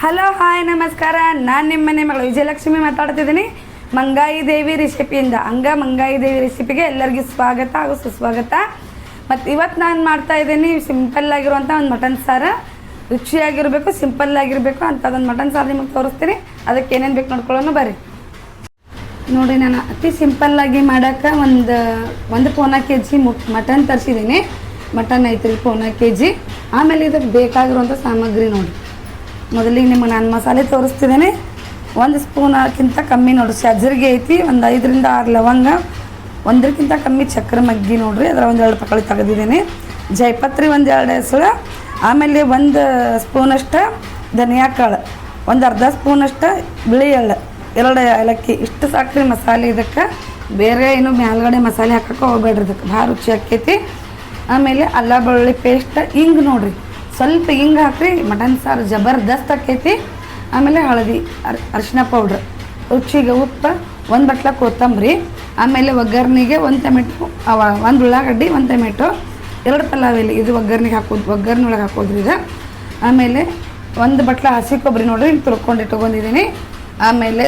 Hello hi ನಮಸ್ಕಾರ. ನಾನು ನಿಮ್ಮ ಮನೆ ಮಗಳು ವಿಜಯಲಕ್ಷ್ಮಿ ಮಾತಾಡ್ತಿದ್ದೀನಿ ಮಂಗಾಯಿ ದೇವಿ ರೆಸಿಪಿಯಿಂದ. ಮಂಗಾಯಿ ದೇವಿ ರೆಸಿಪಿಗೆ ಎಲ್ಲರಿಗೂ ಸ್ವಾಗತ ಹಾಗೂ ಸುಸ್ವಾಗತ. ಮತ್ತು ಇವತ್ತು ನಾನು ಮಾಡ್ತಾಯಿದ್ದೀನಿ ಸಿಂಪಲ್ ಆಗಿರುವಂಥ ಒಂದು ಮಟನ್ ಸಾರು. ರುಚಿಯಾಗಿರಬೇಕು, ಸಿಂಪಲ್ ಆಗಿರಬೇಕು ಅಂಥದ್ದೊಂದು ಮಟನ್ ಸಾರು ನಿಮಗೆ ತೋರಿಸ್ತೀನಿ. ಅದಕ್ಕೆ ಏನೇನು ಬೇಕು ನೋಡ್ಕೊಳ್ಳೋಣ ಬರ್ರಿ. ನೋಡಿ, ನಾನು ಅತಿ ಸಿಂಪಲ್ಲಾಗಿ ಮಾಡೋಕ್ಕೆ ಒಂದು ಪೌನ ಕೆ ಜಿ ಮಟನ್ ತರಿಸಿದ್ದೀನಿ. ಮಟನ್ ಐತ್ರಿ ಪೌನ ಕೆ ಜಿ. ಆಮೇಲೆ ಇದಕ್ಕೆ ಬೇಕಾಗಿರುವಂಥ ಸಾಮಗ್ರಿ ನೋಡಿ. ಮೊದಲಿಗೆ ನಿಮಗೆ ನಾನು ಮಸಾಲೆ ತೋರಿಸ್ತಿದ್ದೀನಿ. 1 ಸ್ಪೂನ್ಕ್ಕಿಂತ ಕಮ್ಮಿ ನೋಡಿರಿ ಸಜ್ಜರಿಗೆ ಐತಿ. ಒಂದು 5 ರಿಂದ 6 ಲವಂಗ, 1ಕ್ಕಿಂತ ಕಮ್ಮಿ ಚಕ್ರ ಮಗ್ಗಿ ನೋಡಿರಿ. ಅದರ 1-2 ಪಕಳಿ ತೆಗೆದಿದ್ದೀನಿ. ಜೈಪತ್ರಿ 1-2 ಹೆಸರು. ಆಮೇಲೆ 1 ಸ್ಪೂನಷ್ಟು ಧನಿಯಾ ಕಾಳು, ಒಂದು ಅರ್ಧ ಸ್ಪೂನಷ್ಟು ಬಿಳಿ ಎಳ್ಳು, 2 ಏಲಕ್ಕಿ. ಇಷ್ಟು ಸಾಕ್ರಿ ಮಸಾಲೆ. ಇದಕ್ಕೆ ಬೇರೆ ಏನು ಮೇಲ್ಗಡೆ ಮಸಾಲೆ ಹಾಕೋಕೆ ಹೋಗ್ಬೇಡ್ರಿ, ಇದಕ್ಕೆ ಭಾಳ ರುಚಿ ಆಕೈತಿ. ಆಮೇಲೆ ಅಲ್ಲ ಬೆಳ್ಳುಳ್ಳಿ ಪೇಸ್ಟ್, ಹಿಂಗೆ ನೋಡಿರಿ ಸ್ವಲ್ಪ ಹಿಂಗೆ ಹಾಕ್ರಿ, ಮಟನ್ ಸಾರು ಜಬರ್ದಸ್ತ್ ಆಕೈತಿ. ಆಮೇಲೆ ಹಳದಿ, ಅರಿಶಿನ ಪೌಡ್ರ್, ರುಚಿಗೆ ಉಪ್ಪು, 1 ಬಟ್ಲ ಕೊತ್ತಂಬರಿ. ಆಮೇಲೆ ಒಗ್ಗರಣೆಗೆ 1 ಟೊಮೆಟೊ, 1 ಉಳ್ಳಾಗಡ್ಡಿ, 1 ಟೊಮೆಟೊ, 2 ಪಲಾವ್ ಎಲೆ. ಇದು ಒಗ್ಗರಣೆಗೆ ಹಾಕೋದು, ಒಗ್ಗರಣೆ ಒಳಗೆ ಹಾಕೋದ್ರಿ ಇದು. ಆಮೇಲೆ 1 ಬಟ್ಲ ಹಸಿ ಕೊಬ್ಬರಿ ನೋಡಿರಿ ಇಲ್ಲಿ ತುರ್ಕೊಂಡು ಇಟ್ಕೊಂಡಿದ್ದೀನಿ. ಆಮೇಲೆ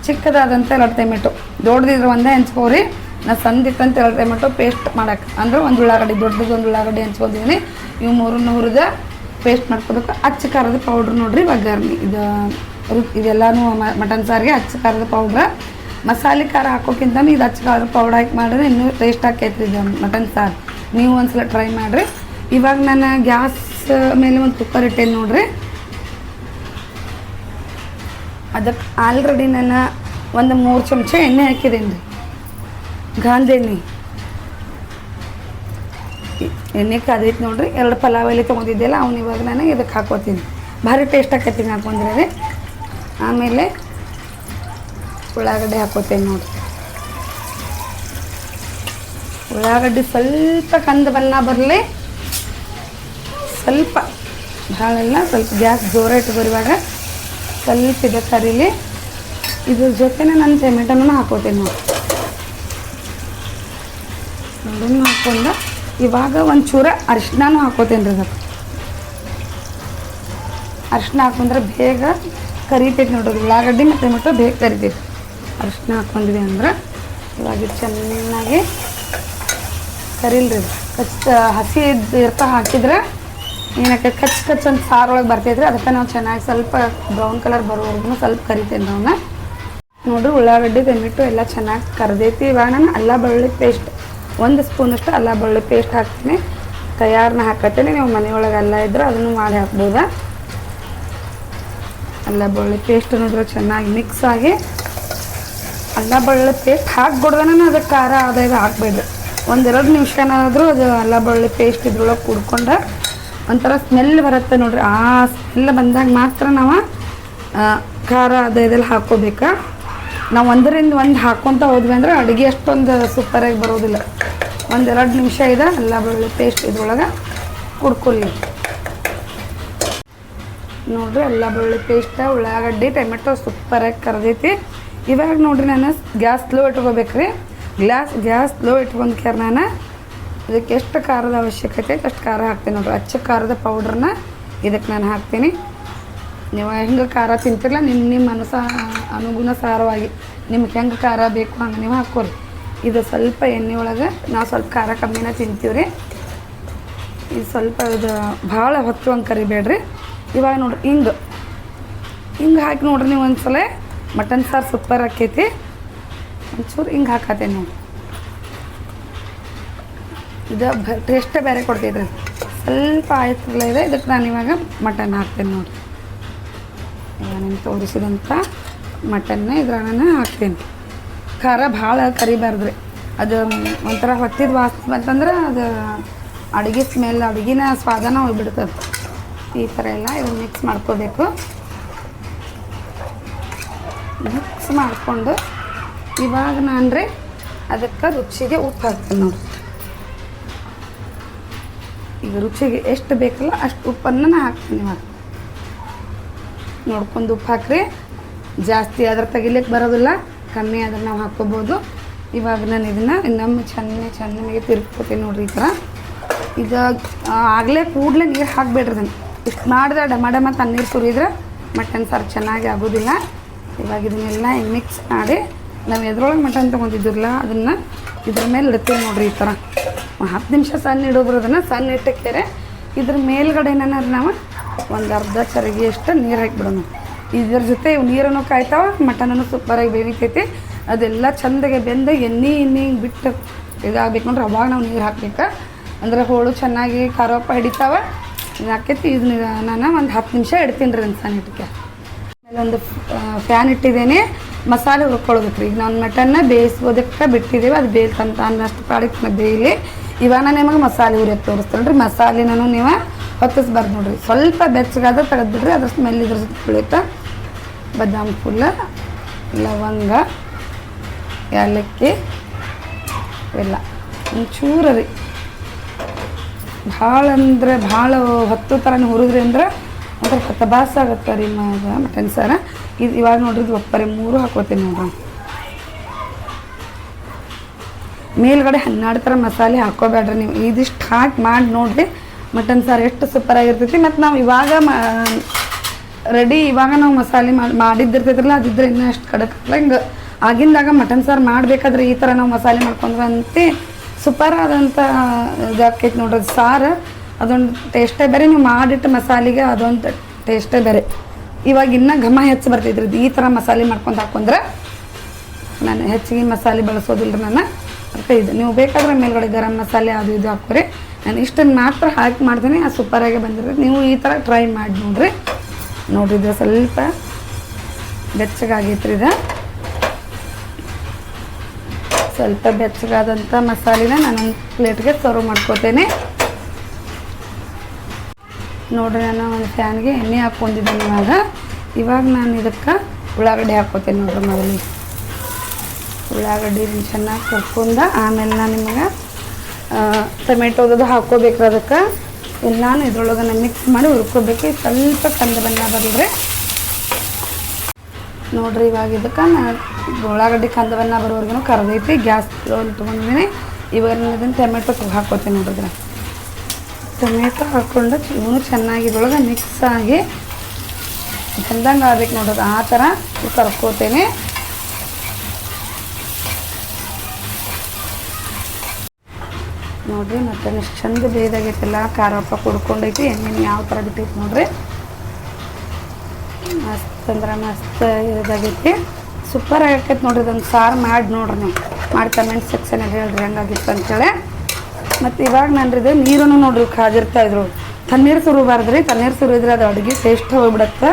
ಚಿಕ್ಕದಾದಂಥ 2 ಟೊಮೆಟೊ, ದೊಡ್ಡದಿದ್ರೆ 1 ಹೆಂಚ್ಕೋರಿ. ನಾನು ಸಂದಿಟ್ಟಂತ 2 ಟೊಮೆಟೊ ಪೇಸ್ಟ್ ಮಾಡೋಕ್ಕೆ, ಅಂದರೆ 1 ಉಳ್ಳಾಗಡ್ಡಿ, ದೊಡ್ಡದು 1 ಉಳ್ಳಾಗಡ್ಡಿ ಹೆಂಚ್ಕೊಂಡಿದ್ದೀನಿ. ಇವು 3 ಹುರಿದ ಪೇಸ್ಟ್ ಮಾಡ್ಕೋಬೇಕು. ಅಚ್ಚ ಖಾರದ ಪೌಡ್ರ್ ನೋಡಿರಿ ಒಗ್ಗರಣೆ. ಇದೆಲ್ಲನೂ ಮಟನ್ ಸಾರಿಗೆ ಅಚ್ಚ ಖಾರದ ಪೌಡ್ರ. ಮಸಾಲೆ ಖಾರ ಹಾಕೋಕ್ಕಿಂತ ಇದು ಅಚ್ಚ ಖಾರದ ಪೌಡ್ರ್ ಹಾಕಿ ಮಾಡಿದ್ರೆ ಇನ್ನೂ ಟೇಸ್ಟ್ ಆಕೈತ್ರಿ ಇದು ಮಟನ್ ಸಾರು. ನೀವು ಒಂದ್ಸಲ ಟ್ರೈ ಮಾಡಿರಿ. ಇವಾಗ ನಾನು ಗ್ಯಾಸ್ ಮೇಲೆ ಒಂದು ಕುಕ್ಕರ್ ಇಟ್ಟೇನೆ ನೋಡಿರಿ. ಅದಕ್ಕೆ ಆಲ್ರೆಡಿ ನಾನು ಒಂದು 3 ಚಮಚ ಎಣ್ಣೆ ಹಾಕಿದ್ದೀನಿ ರೀ, ಗಾಂಧಿ ಎಣ್ಣೆ. ಎಣ್ಣೆ ಕಾದೈತೆ ನೋಡಿರಿ. 2 ಪಲಾವ್ ಎಲೆ ತೊಗೊಂಡಿದ್ದೆಲ್ಲ ಅವ್ನು ಇವಾಗ ನಾನು ಇದಕ್ಕೆ ಹಾಕೋತೀನಿ. ಭಾರಿ ಟೇಸ್ಟ್ ಆಕೈತಿ ಹಾಕೊಂಡ್ರೆ ರೀ. ಆಮೇಲೆ ಉಳ್ಳಾಗಡ್ಡೆ ಹಾಕೋತೀನಿ ನೋಡಿರಿ. ಉಳ್ಳಾಗಡ್ಡಿ ಸ್ವಲ್ಪ ಕಂದು ಬಣ್ಣ ಬರಲಿ, ಸ್ವಲ್ಪ ಭಾಳೆಲ್ಲ, ಸ್ವಲ್ಪ ಗ್ಯಾಸ್ ಜೋರ ಇಟ್ಕೋರಿ. ಇವಾಗ ಸ್ವಲ್ಪ ಇದೆ ಕರೀಲಿ. ಇದ್ರ ಜೊತೆನೇ ನಾನು ಟೊಮೆಟೊನೂ ಹಾಕೋತೀನಿ ನೋಡಿ. ಅದನ್ನು ಹಾಕ್ಕೊಂಡು ಇವಾಗ ಒಂಚೂರ ಅರಿಶಿನೂ ಹಾಕೋತೀನಿ ರೀ. ಅದಕ್ಕೆ ಅರಿಶಿನ ಹಾಕೊಂಡ್ರೆ ಬೇಗ ಕರಿತೈತಿ ನೋಡ್ರಿ. ಉಳ್ಳಾಗಡ್ಡಿ ಮತ್ತು ಟೊಮೆಟೊ ಬೇಗ ಕರಿತೈತಿ. ಅರಿಶಿನ ಹಾಕ್ಕೊಂಡಿವಿ ಅಂದ್ರೆ ಇವಾಗ ಚೆನ್ನಾಗಿ ಕರಿಲ್ರಿ. ಹಸಿ ಇರ್ತಾ ಹಾಕಿದ್ರೆ ಏನಕ್ಕೆ ಕಚ್ ಒಂದು ಸಾರೊಳಗೆ ಬರ್ತೈತ್ರಿ. ಅದಕ್ಕೆ ನಾವು ಚೆನ್ನಾಗಿ ಸ್ವಲ್ಪ ಬ್ರೌನ್ ಕಲರ್ ಬರೋವರೆಗೂ ಸ್ವಲ್ಪ ಕರಿತೇನೆ ನಾವು. ನೋಡಿರಿ ಉಳ್ಳಾಗಡ್ಡಿ ಟೊಮೆಟೊ ಎಲ್ಲ ಚೆನ್ನಾಗಿ ಕರಿದೈತಿ. ಇವಾಗ ನಾನು ಅಲ್ಲ ಬೆಳ್ಳುಳ್ಳಿ ಪೇಸ್ಟ್ 1 ಸ್ಪೂನಷ್ಟು ಅಲ್ಲ ಬೆಳ್ಳುಳ್ಳಿ ಪೇಸ್ಟ್ ಹಾಕ್ತೀನಿ. ತಯಾರನ್ನ ಹಾಕತ್ತೀನಿ. ನೀವು ಮನೆಯೊಳಗೆ ಅಲ್ಲ ಇದ್ರೆ ಅದನ್ನು ಮಾಡಿ ಹಾಕ್ಬೋದಾ. ಅಲ್ಲ ಬೆಳ್ಳುಳ್ಳಿ ಪೇಸ್ಟ್ ನೋಡ್ರೆ ಚೆನ್ನಾಗಿ ಮಿಕ್ಸ್ ಆಗಿ, ಅಲ್ಲ ಬೆಳ್ಳುಳ್ಳಿ ಪೇಸ್ಟ್ ಹಾಕ್ಬಿಡ್ದಾನೆ ಅದಕ್ಕೆ ಖಾರ ಇದು ಹಾಕ್ಬೇಡ್ರಿ. 1-2 ನಿಮಿಷನಾದರೂ ಅದು ಅಲ್ಲ ಬೆಳ್ಳುಳ್ಳಿ ಪೇಸ್ಟ್ ಇದ್ರೊಳಗೆ ಕುಡ್ಕೊಂಡು ಒಂಥರ ಸ್ಮೆಲ್ ಬರುತ್ತೆ ನೋಡ್ರಿ. ಆ ಸ್ಮೆಲ್ ಬಂದಾಗ ಮಾತ್ರ ನಾವು ಖಾರ ಇದೆಲ್ಲ ಹಾಕ್ಕೋಬೇಕು. ನಾವು 1ರಿಂದ 1 ಹಾಕ್ಕೊತ ಹೋದ್ವಿ ಅಂದ್ರೆ ಅಡುಗೆ ಅಷ್ಟೊಂದು ಸೂಪರಾಗಿ ಬರೋದಿಲ್ಲ. 1-2 ನಿಮಿಷ ಇದೆ ಅಲ್ಲ ಬೆಳ್ಳುಳ್ಳಿ ಪೇಸ್ಟ್ ಇದ್ರೊಳಗೆ ಕುಡ್ಕೊಳ್ಳಿ ನೋಡಿರಿ. ಅಲ್ಲ ಬೆಳ್ಳುಳ್ಳಿ ಪೇಸ್ಟ್, ಉಳ್ಳಾಗಡ್ಡಿ, ಟೊಮೆಟೊ ಸೂಪರಾಗಿ ಕರ್ದೈತಿ. ಇವಾಗ ನೋಡಿರಿ ನಾನು ಗ್ಯಾಸ್ ಸ್ಲೋ ಇಟ್ಕೋಬೇಕ್ರಿ. ಗ್ಯಾಸ್ ಸ್ಲೋ ಇಟ್ಕೊಂಡ್ಕ್ಯಾರ ನಾನು ಇದಕ್ಕೆ ಎಷ್ಟು ಖಾರದ ಅವಶ್ಯಕತೆ ಐತೆ ಅಷ್ಟು ಖಾರ ಹಾಕ್ತೀನಿ ನೋಡಿರಿ. ಅಚ್ಚ ಖಾರದ ಪೌಡ್ರನ್ನ ಇದಕ್ಕೆ ನಾನು ಹಾಕ್ತೀನಿ. ನೀವು ಹೆಂಗೆ ಖಾರ ತಿಂತಿರಲ್ಲ ನಿಮ್ಮ ಅನುಗುಣಸಾರವಾಗಿ ನಿಮ್ಗೆ ಹೆಂಗೆ ಖಾರ ಬೇಕು ಹಂಗೆ ನೀವು ಹಾಕ್ಕೊರಿ. ಇದು ಸ್ವಲ್ಪ ಎಣ್ಣೆ ಒಳಗೆ ನಾವು ಸ್ವಲ್ಪ ಖಾರ ಕಮ್ಮಿನ ತಿಂತೀವಿ ರೀ. ಇದು ಸ್ವಲ್ಪ ಇದು ಭಾಳ ಹೊತ್ತು ಹಂಗೆ ಕರಿಬೇಡ್ರಿ. ಇವಾಗ ನೋಡಿರಿ ಹಿಂಗೆ ಹಾಕಿ ನೋಡ್ರಿ ನೀವು ಒಂದ್ಸಲ ಮಟನ್ ಸಾರು ಸೂಪರ್ ಆಕೈತಿ. ಒಂಚೂರು ಹಿಂಗೆ ಹಾಕತ್ತೇನೆ ನೋಡಿ. ಇದು ಟೇಸ್ಟೇ ಬೇರೆ ಕೊಡ್ತೈತ್ರಿ. ಸ್ವಲ್ಪ ಆಯ್ತಲ್ಲ ಇದೆ. ಇದಕ್ಕೆ ನಾನು ಇವಾಗ ಮಟನ್ ಹಾಕ್ತೇನೆ ನೋಡಿ. ಇವಾಗ ನಾನು ತೋರಿಸಿದಂಥ ಮಟನ್ನ ಇದ್ರಾಗ ನಾನು ಹಾಕ್ತೀನಿ. ಖಾರ ಭಾಳ ಕರಿಬಾರ್ದ್ರಿ. ಅದು ಒಂಥರ ಹೊತ್ತಿದ ವಾಸನೆ ಬಂತಂದ್ರೆ ಅದು ಅಡುಗೆ ಸ್ಮೆಲ್, ಅಡುಗೆನ ಸ್ವಾದನ ಹೋಗ್ಬಿಡ್ತದೆ. ಈ ಥರ ಎಲ್ಲ ಇದನ್ನು ಮಿಕ್ಸ್ ಮಾಡ್ಕೋಬೇಕು. ಮಿಕ್ಸ್ ಮಾಡಿಕೊಂಡು ಇವಾಗ ನಾನು ರೀ ಅದಕ್ಕೆ ರುಚಿಗೆ ಉಪ್ಪು ಹಾಕ್ತೀನಿ ನೋಡಿ. ಈಗ ರುಚಿಗೆ ಎಷ್ಟು ಬೇಕಲ್ಲ ಅಷ್ಟು ಉಪ್ಪನ್ನು ನಾನು ಹಾಕ್ತೀನಿ. ಇವಾಗ ನೋಡ್ಕೊಂಡು ಉಪ್ಪು ಹಾಕ್ರಿ. ಜಾಸ್ತಿ ಅದ್ರ ತೆಗಿಲಿಕ್ಕೆ ಬರೋದಿಲ್ಲ, ಕಮ್ಮಿ ಆದ್ರೆ ನಾವು ಹಾಕ್ಕೋಬೋದು. ಇವಾಗ ನಾನು ಇದನ್ನು ಇನ್ನೊಮ್ಮೆ ಚೆನ್ನಾಗಿ ತಿರ್ಗ್ಕೊತೀನಿ ನೋಡಿರಿ. ಈ ಥರ ಇದು ಆಗಲೇ ಕೂಡಲೇ ನೀರು ಹಾಕಬೇಡ್ರಿ. ಅದನ್ನು ಇಷ್ಟು ಮಾಡಿದ್ರೆ ಡಮ ಡಮ ತಣ್ಣೀರು ಸುರಿದ್ರೆ ಮಟನ್ ಸಾರು ಚೆನ್ನಾಗಿ ಆಗೋದಿಲ್ಲ. ಇವಾಗ ಇದನ್ನೆಲ್ಲ ಹಿಂಗೆ ಮಿಕ್ಸ್ ಮಾಡಿ ನಾವು ಎದ್ರೊಳಗೆ ಮಟನ್ ತೊಗೊಂಡಿದ್ದಿರಲ್ಲ ಅದನ್ನು ಇದ್ರ ಮೇಲೆ ಇಡ್ತೀವಿ ನೋಡಿರಿ. ಈ ಥರ 10 ನಿಮಿಷ ಸಣ್ಣ ಇಡೋದ್ರ ಅದನ್ನು ಸಣ್ಣ ಇಟ್ಟಕ್ಕೆರೆ ಇದ್ರ ಮೇಲ್ಗಡೆ ಏನಾರು ನಾವು ಒಂದು ಅರ್ಧ ಚರಗಿಯಷ್ಟು ನೀರು ಹಾಕಿಬಿಡೋಣ. ಇದ್ರ ಜೊತೆ ಇವು ನೀರನ್ನು ಕಾಯ್ತಾವ, ಮಟನನ್ನು ಸೂಪರಾಗಿ ಬೇವಿತೈತಿ. ಅದೆಲ್ಲ ಚೆಂದಾಗೆ ಬೆಂದು ಎಣ್ಣೆ ಬಿಟ್ಟು ಇದಾಗಬೇಕು ನೋಡ್ರಿ. ಅವಾಗ ನಾವು ನೀರು ಹಾಕ್ಬೇಕು, ಅಂದ್ರೆ ಹೋಳು ಚೆನ್ನಾಗಿ ಖಾರಪ್ಪ ಹಿಡಿತಾವ. ಹಾಕೈತಿ ಇದನ್ನ ನಾನು ಒಂದು 10 ನಿಮಿಷ ಇಡ್ತೀನಿ ರೀ ಸಣ್ಣ ಇಟ್ಟಕ್ಕೆ. ಆಮೇಲೆ ಒಂದು ಫ್ಯಾನ್ ಇಟ್ಟಿದ್ದೇನೆ, ಮಸಾಲೆ ಹುರ್ಕೊಳ್ಳೋದಕ್ಕೆ ರೀ. ಈಗ ನಾವು ಮಟನ್ನ ಬೇಯಿಸ್ಬೋದಕ್ಕೆ ಬಿಟ್ಟಿದ್ದೇವೆ, ಅದು ಬೇಯ್ತಂತ ಅನ್ನಷ್ಟು ಪಾಡಿಗೆ ಬೇಯಲಿ. ಇವಾಗ ನಾನು ನಿಮಗೆ ಮಸಾಲೆ ಹುರಿಯೋದು ತೋರಿಸ್ತೇನೆ ರೀ. ಮಸಾಲೆನೂ ನೀವು ಹೊತ್ತಿಸ್ಬಾರ್ದು ನೋಡಿರಿ, ಸ್ವಲ್ಪ ಬೆಚ್ಚಗಾದ ತೆಗೆದ್ಬಿಡ್ರಿ. ಅದ್ರ ಸ್ಮೆಲ್ ಇದ್ರ ಜೊತೆ ಕುಳಿತ ಬಾದಾಮಿ ಫುಲ್ಲ, ಲವಂಗ, ಏಲಕ್ಕಿ ಎಲ್ಲ ಒಂಚೂರು ರೀ. ಭಾಳ ಅಂದ್ರೆ ಭಾಳ ಹೊತ್ತು ಥರ ಹುರಿದ್ರಿ ಅಂದ್ರೆ ಒಂಥರ ತಬಾಸ ಆಗುತ್ತೆ ರೀ ಮಟನ್ ಸಾರು. ಇದು ಇವಾಗ ನೋಡ್ರಿ ಇದು ಒಪ್ಪರೆ 3 ಹಾಕೋತೀನಿ ನೋಡ್ರಿ. ಮೇಲ್ಗಡೆ 12 ಥರ ಮಸಾಲೆ ಹಾಕೋಬೇಡ್ರಿ ನೀವು. ಇದಿಷ್ಟು ಹಾಕಿ ಮಾಡಿ ನೋಡಿರಿ ಮಟನ್ ಸಾರು ಎಷ್ಟು ಸೂಪರಾಗಿರ್ತೈತಿ. ಮತ್ತು ನಾವು ಇವಾಗ ಇವಾಗ ನಾವು ಮಸಾಲೆ ಮಾಡಿದ್ದಿರ್ತೈತ್ರಲ್ಲ, ಅದಿದ್ರೆ ಇನ್ನೂ ಅಷ್ಟು ಕಡಕ್ ಆಗಲ್ಲ. ಹಿಂಗೆ ಆಗಿಂದಾಗ ಮಟನ್ ಸಾರು ಮಾಡಬೇಕಾದ್ರೆ ಈ ಥರ ನಾವು ಮಸಾಲೆ ಮಾಡ್ಕೊಂಡ್ರಂತೆ ಸೂಪರ್ ಆದಂಥ ಇದಾಕೈತಿ ನೋಡ್ರಿ ಸಾರು. ಅದೊಂದು ಟೇಸ್ಟೇ ಬೇರೆ, ನೀವು ಮಾಡಿಟ್ಟು ಮಸಾಲೆಗೆ ಅದೊಂದು ಟೇಸ್ಟೇ ಬೇರೆ. ಇವಾಗ ಇನ್ನೂ ಘಮ ಹೆಚ್ಚು ಬರ್ತೈತ್ರಿ ಈ ಥರ ಮಸಾಲೆ ಮಾಡ್ಕೊಂಡು ಹಾಕೊಂಡ್ರೆ. ನಾನು ಹೆಚ್ಚಿಗೆ ಮಸಾಲೆ ಬಳಸೋದಿಲ್ಲ ರೀ ನಾನು. ಅದಕ್ಕೆ ಇದು ನೀವು ಬೇಕಾದ್ರೆ ಮೇಲ್ಗಡೆ ಗರಂ ಮಸಾಲೆ ಅದು ಇದು ಹಾಕೋರಿ. ನಾನು ಇಷ್ಟನ್ನು ಮಾತ್ರ ಹಾಕಿ ಮಾಡ್ತೀನಿ, ಅದು ಸೂಪರಾಗಿ ಬಂದಿರ್ತೈತೆ. ನೀವು ಈ ಥರ ಟ್ರೈ ಮಾಡಿ ನೋಡಿರಿ. ನೋಡಿದ್ರೆ ಸ್ವಲ್ಪ ಬೆಚ್ಚಗಾಗೈತ್ರಿ ಇದು. ಸ್ವಲ್ಪ ಬೆಚ್ಚಗಾದಂಥ ಮಸಾಲೆನ ನಾನೊಂದು ಪ್ಲೇಟ್ಗೆ ಸರ್ವ್ ಮಾಡ್ಕೋತೇನೆ ನೋಡಿರಿ. ನಾನು ಒಂದು ಫ್ಯಾನ್ಗೆ ಎಣ್ಣೆ ಹಾಕ್ಕೊಂಡಿದ್ದೀನಿ. ಇವಾಗ ನಾನು ಇದಕ್ಕೆ ಉಳ್ಳಾಗಡ್ಡಿ ಹಾಕ್ಕೋತೇನೆ ನೋಡ್ರಿ. ಮೊದಲಿಗೆ ಉಳ್ಳಾಗಡ್ಡಿ ಚೆನ್ನಾಗಿ ಕರ್ಕೊಂಡು ಆಮೇಲೆ ನಾನು ನಿಮಗೆ ಟೊಮೆಟೊದು ಹಾಕ್ಕೋಬೇಕ್ರಿ. ಅದಕ್ಕೆ ಎಲ್ಲಾನು ಇದ್ರೊಳಗೆ ಮಿಕ್ಸ್ ಮಾಡಿ ಹುರ್ಕೋಬೇಕು. ಸ್ವಲ್ಪ ಕಂದ ಬಣ್ಣ ಬರಲ್ರಿ ನೋಡಿರಿ. ಇವಾಗ ಇದಕ್ಕೆ ನಾನು ಉಳ್ಳಾಗಡ್ಡಿ ಕಂದ ಬಣ್ಣ ಬರೋವರೆಗೂ ಕರೆದೈತಿ. ಗ್ಯಾಸ್ ತೊಗೊಂಡಿದ್ದೀನಿ. ಇವಾಗ ನಾನು ಇದನ್ನು ಟೊಮೆಟೊ ಹಾಕ್ಕೋತೀನಿ ನೋಡಿದ್ರೆ. ಟೊಮೆಟೊ ಹಾಕ್ಕೊಂಡು ಇವನು ಚೆನ್ನಾಗಿ ಇದ್ರೊಳಗೆ ಮಿಕ್ಸ್ ಆಗಿ ಚಂದಂಗೆ ಆಗ್ಬೇಕು ನೋಡೋದು. ಆ ಥರ ಕರ್ಕೋತೇನೆ. ನೋಡಿರಿ ಮತ್ತೆ ಎಷ್ಟು ಚಂದ ಬೇಯ್ದಾಗೈತೆಲ್ಲ. ಖಾರಪ್ಪ ಕುಡ್ಕೊಂಡೈತಿ, ಎಣ್ಣೆ ಯಾವ ಥರ ಬಿಟ್ಟೈತಿ ನೋಡಿರಿ. ಮಸ್ತ್ ಅಂದ್ರೆ ಮಸ್ತ್ ಇದಾಗೈತಿ, ಸೂಪರ್ ಆಗೈತೆ ನೋಡ್ರಿ. ಇದೊಂದು ಸಾರು ಮಾಡಿ ನೋಡ್ರಿ, ನೀವು ಮಾಡಿ ಕಮೆಂಟ್ ಸೆಕ್ಷನಲ್ಲಿ ಹೇಳ್ರಿ ಹೆಂಗಾಗಿತ್ತು ಅಂತೇಳಿ. ಮತ್ತು ಇವಾಗ ನಾನು ಇದು ನೀರನ್ನು ನೋಡ್ರಿ ಕಾದಿರ್ತಾ ಇದ್ರು. ತಣ್ಣೀರು ಸುರಿಬಾರ್ದು ರೀ, ತಣ್ಣೀರು ಸುರಿದ್ರೆ ಅದು ಅಡುಗೆ ಟೇಸ್ಟ್ ಹೋಗ್ಬಿಡತ್ತೆ.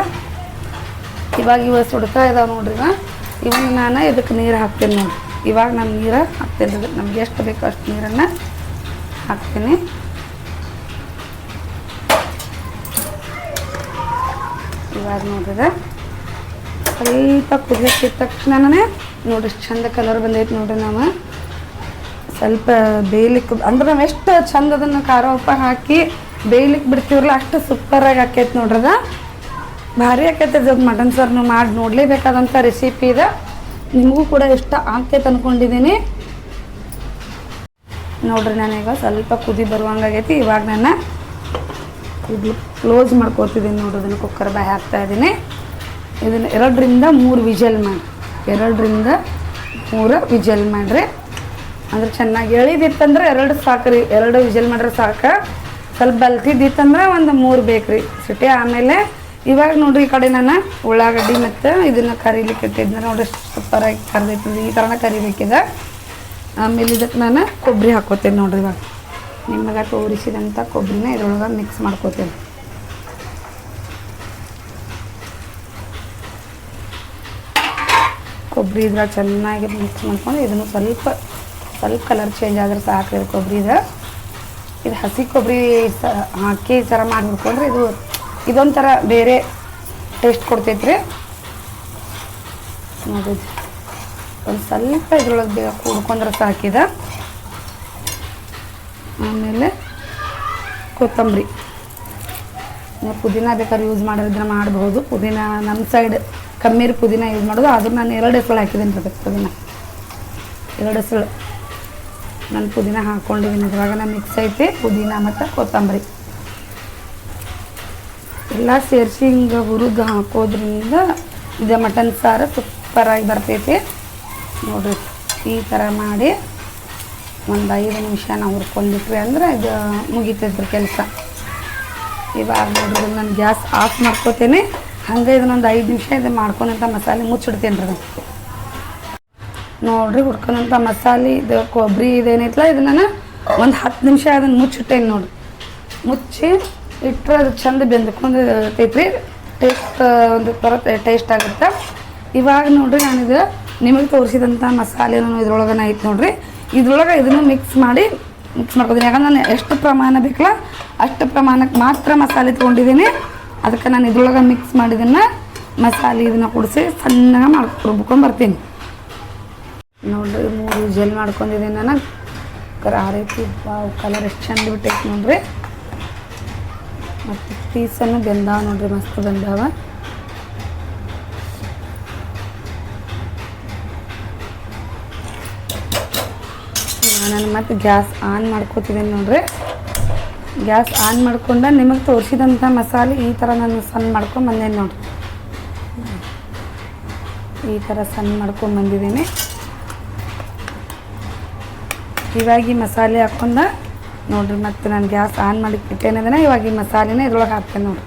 ಇವಾಗ ಇವಾಗ ಸುಡ್ತಾ ಇದಾವೆ ನೋಡ್ರಿ. ಇವಾಗ ನಾನು ಇದಕ್ಕೆ ನೀರು ಹಾಕ್ತೀನಿ ನೋಡಿ. ಇವಾಗ ನಾನು ನೀರು ಹಾಕ್ತೀನಿ ರೀ. ನಮ್ಗೆ ಎಷ್ಟು ಬೇಕೋ ಅಷ್ಟು ನೀರನ್ನು ಹಾಕ್ತೀನಿ. ಇವಾಗ ನೋಡ್ರಿ ಸ್ವಲ್ಪ ಕುದಿಯಕ್ಕೆ ತಕ್ಷಣನೇ ನೋಡ್ರಿ ಚಂದ ಕಲರ್ ಬಂದೈತೆ ನೋಡ್ರಿ. ನಾವು ಸ್ವಲ್ಪ ಬೇಯ್ಲಿಕ್ಕೆ ಅಂದ್ರೆ ನಾವು ಎಷ್ಟು ಚಂದ ಅದನ್ನು ಖಾರ ಉಪ್ಪ ಹಾಕಿ ಬೇಯ್ಲಿಕ್ಕೆ ಬಿಡ್ತೀವ್ರಲ್ಲ ಅಷ್ಟು ಸೂಪರಾಗಿ ಹಾಕೈತೆ ನೋಡ್ರಿ. ಅದು ಭಾರಿ ಆಕೈತೆ. ಅದು ಮಟನ್ ಸಾರು ನೀವು ಮಾಡಿ ನೋಡಲೇಬೇಕಾದಂಥ ರೆಸಿಪಿ ಇದೆ. ನಿಮಗೂ ಕೂಡ ಇಷ್ಟ ಆಗ್ತೈತೆ ಅಂದ್ಕೊಂಡಿದ್ದೀನಿ ನೋಡ್ರಿ. ನಾನೀಗ ಸ್ವಲ್ಪ ಕುದಿ ಬರುವಂಗಾಗೈತಿ. ಇವಾಗ ನಾನು ಇದು ಕ್ಲೋಸ್ ಮಾಡ್ಕೊತಿದ್ದೀನಿ ನೋಡ್ರಿ. ಅದನ್ನು ಕುಕ್ಕರ್ ಬಾಯಿ ಹಾಕ್ತಾಯಿದ್ದೀನಿ. ಇದನ್ನು 2 ರಿಂದ 3 ವಿಜಲ್ ಮಾಡಿ, 2 ರಿಂದ 3 ವಿಜಲ್ ಮಾಡಿರಿ. ಅಂದ್ರೆ ಚೆನ್ನಾಗಿ ಎಳಿದಿತ್ತಂದ್ರೆ 2 ಸಾಕು ರೀ. 2 ವಿಜಲ್ ಮಾಡ್ರೆ ಸಾಕು. ಸ್ವಲ್ಪ ಬಲ್ತಿದ್ದಿತ್ತಂದ್ರೆ ಒಂದು 3 ಬೇಕು ರೀ ಸಿಟಿ. ಆಮೇಲೆ ಇವಾಗ ನೋಡ್ರಿ ಈ ಕಡೆ ನಾನು ಉಳ್ಳಾಗಡ್ಡಿ ಮತ್ತು ಇದನ್ನು ಕರಿಲಿಕ್ಕೆ ಇಟ್ಟಿದ್ದೆ ನೋಡ್ರಿ. ಸೂಪರಾಗಿ ಕರಿದೈತಿ. ಈ ಥರನ ಕರಿಬೇಕಿದೆ. ಆಮೇಲೆ ಇದಕ್ಕೆ ನಾನು ಕೊಬ್ಬರಿ ಹಾಕ್ಕೋತೇನೆ ನೋಡ್ರಿ. ಇವಾಗ ನಿಮಗೆ ತೋರಿಸಿದಂಥ ಕೊಬ್ಬರಿನ ಇದ್ರೊಳಗೆ ಮಿಕ್ಸ್ ಮಾಡ್ಕೋತೇನೆ. ಕೊಬ್ಬರಿ ಇದ್ರೆ ಚೆನ್ನಾಗಿ ಮಿಕ್ಸ್ ಮಾಡ್ಕೊಂಡು ಇದನ್ನು ಸ್ವಲ್ಪ ಕಲರ್ ಚೇಂಜ್ ಆದರೆ ಸಾಕ್ರಿ ಕೊಬ್ಬರಿದ. ಇದು ಹಸಿ ಕೊಬ್ಬರಿ ಹಾಕಿ ಈ ಥರ ಮಾಡಿ ಹುಡ್ಕೊಂಡ್ರೆ ಇದೊಂಥರ ಬೇರೆ ಟೇಸ್ಟ್ ಕೊಡ್ತೈತ್ರಿ ನೋಡಿ. ಒಂದು ಸ್ವಲ್ಪ ಇದ್ರೊಳಗೆ ಹುಡ್ಕೊಂಡ್ರೆ ಸಾಕಿದ. ಆಮೇಲೆ ಕೊತ್ತಂಬರಿ, ನೀವು ಪುದೀನ ಬೇಕಾದ್ರೆ ಯೂಸ್ ಮಾಡೋದಿದ್ರೆ ಮಾಡ್ಬೋದು. ಪುದೀನ ನಮ್ಮ ಸೈಡ್ ಕಮ್ಮಿ ಪುದೀನ ಯೂಸ್ ಮಾಡೋದು. ಆದರೂ ನಾನು 2 ಹೆಸರು ಹಾಕಿದ್ದೀನಿ ರೀ ಪುದೀನ. 2 ಹೆಸರು ನಾನು ಪುದೀನ ಹಾಕ್ಕೊಂಡಿದ್ದೀನಿ. ಇವಾಗ ನಾನು ಮಿಕ್ಸ್ ಐತಿ ಪುದೀನ ಮತ್ತು ಕೊತ್ತಂಬರಿ. ಎಲ್ಲ ಸೇರಿಸಿ ಹಿಂಗೆ ಹುರಿದು ಹಾಕೋದ್ರಿಂದ ಇದು ಮಟನ್ ಸಾರು ಸೂಪರಾಗಿ ಬರ್ತೈತಿ ನೋಡಿರಿ. ಈ ಥರ ಮಾಡಿ ಒಂದು 5 ನಿಮಿಷ ನಾವು ಹುರ್ಕೊಂಡಿಟ್ವಿ ಅಂದ್ರೆ ಇದು ಮುಗಿತೈತ್ರಿ ಕೆಲಸ. ಇವಾಗ ನೋಡ್ರಿ ನಾನು ಗ್ಯಾಸ್ ಆಫ್ ಮಾಡ್ಕೋತೀನಿ. ಹಂಗೆ ಇದನ್ನೊಂದು 5 ನಿಮಿಷ ಇದು ಮಾಡ್ಕೊಂಡಂಥ ಮಸಾಲೆ ಮುಚ್ಚಿಡ್ತೀನಿ ರೀ. ನೋಡಿರಿ ಹುರ್ಕೊಂಡಂಥ ಮಸಾಲೆ ಇದು ಕೊಬ್ಬರಿ ಇದೇನೈತಲ್ಲ ಇದನ್ನು ಒಂದು 10 ನಿಮಿಷ ಅದನ್ನು ಮುಚ್ಚಿಟ್ಟೇನಿ ನೋಡಿರಿ. ಮುಚ್ಚಿ ಇಟ್ಟರೆ ಅದು ಚಂದ ಬೆಂದ್ಕೊಂಡು ಇರ್ತೈತ್ರಿ. ಟೇಸ್ಟ್ ಒಂದು ಬರುತ್ತೆ, ಟೇಸ್ಟ್ ಆಗುತ್ತೆ. ಇವಾಗ ನೋಡಿರಿ ನಾನಿದು ನಿಮಗೆ ತೋರಿಸಿದಂಥ ಮಸಾಲೆನೂ ಇದ್ರೊಳಗನ ಐತೆ ನೋಡಿರಿ. ಇದ್ರೊಳಗೆ ಇದನ್ನು ಮಿಕ್ಸ್ ಮಾಡ್ಕೊತೀನಿ. ಯಾಕಂದ್ರೆ ನಾನು ಎಷ್ಟು ಪ್ರಮಾಣ ಬೇಕಲ್ಲ ಅಷ್ಟು ಪ್ರಮಾಣಕ್ಕೆ ಮಾತ್ರ ಮಸಾಲೆ ತೊಗೊಂಡಿದ್ದೀನಿ. ಅದಕ್ಕೆ ನಾನು ಇದ್ರೊಳಗೆ ಮಿಕ್ಸ್ ಮಾಡಿದ್ದನ್ನು ಮಸಾಲೆ ಇದನ್ನು ಕುಡಿಸಿ ಸಣ್ಣಗೆ ರುಬ್ಕೊಂಡು ಬರ್ತೀನಿ ನೋಡಿರಿ. 3 ವಿಜಿಲ್ ಮಾಡ್ಕೊಂಡಿದ್ದೀನಿ ನಾನು. ಆ ರೀತಿ ಕಲರ್ ಎಷ್ಟು ಚಂದ ಬಿಟ್ಟೈತೆ ನೋಡಿರಿ. ಮತ್ತು ಪೀಸನ್ನು ಬೆಂದಾವ ನೋಡಿರಿ, ಮಸ್ತ್ ಬೆಂದಾವ. ನಾನು ಮತ್ತೆ ಗ್ಯಾಸ್ ಆನ್ ಮಾಡ್ಕೋತಿದ್ದೀನಿ ನೋಡಿರಿ. ಗ್ಯಾಸ್ ಆನ್ ಮಾಡ್ಕೊಂಡು ನಿಮಗೆ ತೋರಿಸಿದಂಥ ಮಸಾಲೆ ಈ ಥರ ನಾನು ಸಣ್ಣ ಮಾಡ್ಕೊಂಡು ಬಂದೇನೆ ನೋಡಿರಿ. ಈ ಥರ ಸಣ್ಣ ಮಾಡ್ಕೊಂಡು ಬಂದಿದ್ದೀನಿ. ಇವಾಗ ಈ ಮಸಾಲೆ ಹಾಕ್ಕೊಂಡು ನೋಡಿರಿ ಮತ್ತು ನಾನು ಗ್ಯಾಸ್ ಆನ್ ಮಾಡಿ ಇಟ್ಟೇನದನ್ನ ಇವಾಗ ಈ ಮಸಾಲೆನ ಇದ್ರೊಳಗೆ ಹಾಕ್ತೇನೆ ನೋಡಿರಿ.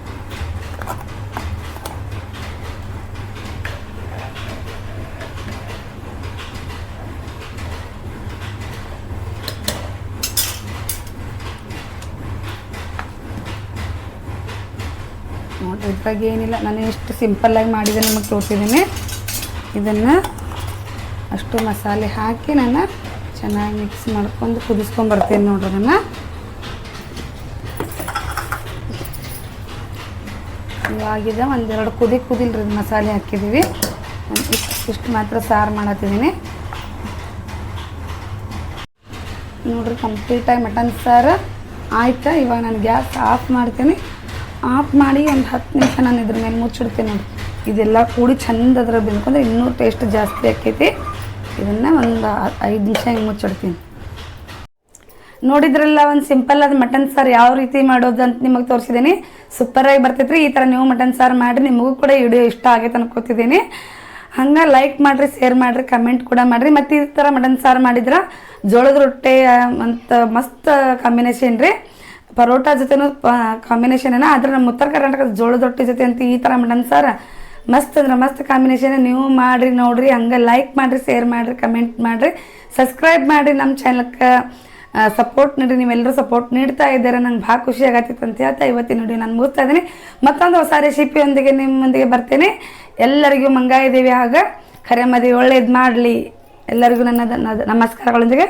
ನೋಡಿರಿ ಇದ್ರಾಗ ಏನಿಲ್ಲ, ನಾನು ಎಷ್ಟು ಸಿಂಪಲ್ಲಾಗಿ ಮಾಡಿದೆ ನಿಮಗೆ ತೋರಿಸಿದ್ದೀನಿ. ಇದನ್ನು ಅಷ್ಟು ಮಸಾಲೆ ಹಾಕಿ ನಾನು ಚೆನ್ನಾಗಿ ಮಿಕ್ಸ್ ಮಾಡ್ಕೊಂಡು ಕುದಿಸ್ಕೊಂಬರ್ತೀನಿ ನೋಡ್ರಿ. ಅದನ್ನು ಇವಾಗಿದೆ ಒಂದೆರಡು ಕುದಿಲ್ರಿ ಮಸಾಲೆ ಹಾಕಿದ್ದೀವಿ. ಇಷ್ಟು ಮಾತ್ರ ಸಾರು ಮಾಡತ್ತಿದ್ದೀನಿ ನೋಡ್ರಿ. ಕಂಪ್ಲೀಟಾಗಿ ಮಟನ್ ಸಾರು ಆಯ್ತಾ. ಇವಾಗ ನಾನು ಗ್ಯಾಸ್ ಆಫ್ ಮಾಡ್ತೀನಿ. ಆಫ್ ಮಾಡಿ ಒಂದು 10 ನಿಮಿಷ ನಾನು ಇದ್ರ ಮೇಲೆ ಮುಚ್ಚಿಡ್ತೀನಿ ನೋಡಿ. ಇದೆಲ್ಲ ಕೂಡಿ ಚಂದ ಅದ್ರ ಬೆಂದ್ಕೊಂಡ್ರೆ ಇನ್ನೂ ಟೇಸ್ಟ್ ಜಾಸ್ತಿ ಆಕೈತಿ. ಇದನ್ನು ಒಂದು 5 ನಿಮಿಷ ಹಿಂಗೆ ಮುಚ್ಚಿಡ್ತೀನಿ. ನೋಡಿದ್ರಲ್ಲ ಒಂದು ಸಿಂಪಲ್ ಆದ ಮಟನ್ ಸಾರು ಯಾವ ರೀತಿ ಮಾಡೋದು ಅಂತ ನಿಮಗೆ ತೋರಿಸಿದ್ದೀನಿ. ಸೂಪರಾಗಿ ಬರ್ತೈತ್ರಿ. ಈ ಥರ ನೀವು ಮಟನ್ ಸಾರು ಮಾಡಿರಿ. ನಿಮಗೂ ಕೂಡ ಈ ವಿಡಿಯೋ ಇಷ್ಟ ಆಗೈತೆ ಅನ್ಕೋತಿದ್ದೀನಿ. ಹಂಗೆ ಲೈಕ್ ಮಾಡಿರಿ, ಶೇರ್ ಮಾಡಿರಿ, ಕಮೆಂಟ್ ಕೂಡ ಮಾಡಿರಿ. ಮತ್ತು ಈ ಥರ ಮಟನ್ ಸಾರು ಮಾಡಿದ್ರೆ ಜೋಳದ ರೊಟ್ಟಿ ಮತ್ತು ಮಸ್ತ್ ಕಾಂಬಿನೇಷನ್ ರೀ. ಪರೋಟ ಜೊತೆನೂ ಕಾಂಬಿನೇಷನ್ ಆದರೆ ನಮ್ಮ ಉತ್ತರ ಕರ್ನಾಟಕದ ಜೋಳದ ರೊಟ್ಟಿ ಜೊತೆ ಅಂತ ಈ ಥರ ಮಟನ್ ಸಾರು ಮಸ್ತ್ ಅಂದ್ರೆ ಮಸ್ತ್ ಕಾಂಬಿನೇಷನ್. ನೀವು ಮಾಡಿರಿ ನೋಡಿರಿ. ಹಂಗೆ ಲೈಕ್ ಮಾಡಿರಿ, ಶೇರ್ ಮಾಡಿರಿ, ಕಮೆಂಟ್ ಮಾಡಿರಿ, ಸಬ್ಸ್ಕ್ರೈಬ್ ಮಾಡಿರಿ. ನಮ್ಮ ಚಾನಲ್ಗೆ ಸಪೋರ್ಟ್ ನೀಡಿ. ನೀವೆಲ್ಲರೂ ಸಪೋರ್ಟ್ ನೀಡ್ತಾ ಇದ್ದಾರೆ. ನಂಗೆ ಭಾಳ ಖುಷಿ ಆಗತ್ತಿತ್ತು ಅಂತ ಹೇಳ್ತಾ ಇವತ್ತಿನ ವಿಡಿಯೋ ನಾನು ಮುಗಿಸ್ತಾ ಇದ್ದೀನಿ. ಮತ್ತೊಂದು ಹೊಸ ರೆಸಿಪಿಯೊಂದಿಗೆ ನಿಮ್ಮೊಂದಿಗೆ ಬರ್ತೇನೆ. ಎಲ್ಲರಿಗೂ ಮಂಗಾಯಿ ದೇವಿ ಆಗ ಕರೆ ಮದುವೆ ಒಳ್ಳೇದು ಮಾಡಲಿ. ಎಲ್ಲರಿಗೂ ನನ್ನ ನಮಸ್ಕಾರಗಳೊಂದಿಗೆ